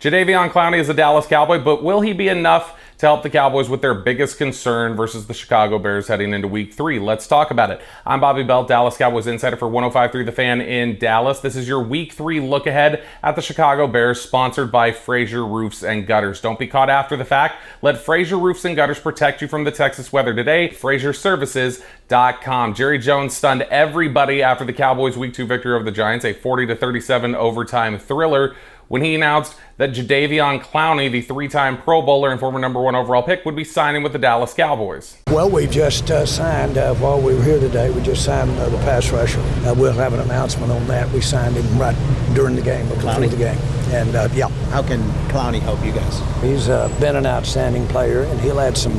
Jadeveon Clowney is a Dallas Cowboy, but will he be enough to help the Cowboys with their biggest concern versus the Chicago Bears heading into Week 3? Let's talk about it. I'm Bobby Belt, Dallas Cowboys insider for 105.3 The Fan in Dallas. This is your Week 3 look ahead at the Chicago Bears, sponsored by Fraser Roofs and Gutters. Don't be caught after the fact. Let Fraser Roofs and Gutters protect you from the Texas weather today. FraserServices.com. Jerry Jones stunned everybody after the Cowboys' Week 2 victory over the Giants, a 40-37 overtime thriller, when he announced that Jadeveon Clowney, the three-time Pro Bowler and former number 1 overall pick, would be signing with the Dallas Cowboys. Well, we just signed, while we were here today, we just signed the pass rusher. We'll have an announcement on that. We signed him right during the game, before the game. And, yeah. How can Clowney help you guys? He's been an outstanding player, and he'll add some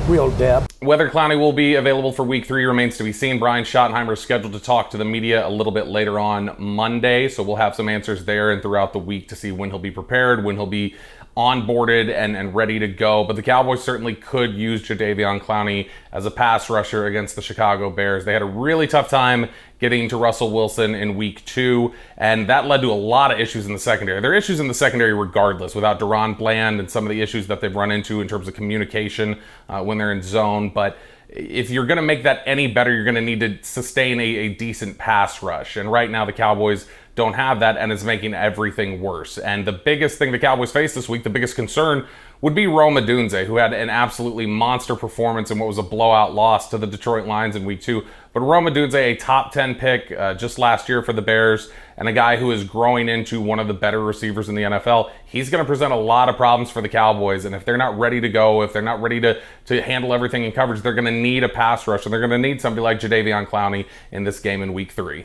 real depth. Whether Clowney will be available for Week 3 remains to be seen. Brian Schottenheimer is scheduled to talk to the media a little bit later on Monday, so we'll have some answers there and throughout the week to see when he'll be prepared, when he'll be onboarded and ready to go. But the Cowboys certainly could use Jadeveon Clowney as a pass rusher against the Chicago Bears. They had a really tough time getting to Russell Wilson in Week 2, and that led to a lot of issues in the secondary. There are issues in the secondary regardless, without Deron Bland and some of the issues that they've run into in terms of communication when they're in zone. But if you're going to make that any better, you're going to need to sustain a decent pass rush. And right now the Cowboys don't have that, and it's making everything worse. And the biggest thing the Cowboys face this week, the biggest concern, would be Rome Odunze, who had an absolutely monster performance in what was a blowout loss to the Detroit Lions in Week 2. But Rome Odunze, a top 10 pick just last year for the Bears, and a guy who is growing into one of the better receivers in the NFL, he's going to present a lot of problems for the Cowboys. And if they're not ready to go, if they're not ready to handle everything in coverage, they're going to need a pass rush, and they're going to need somebody like Jadeveon Clowney in this game in Week 3.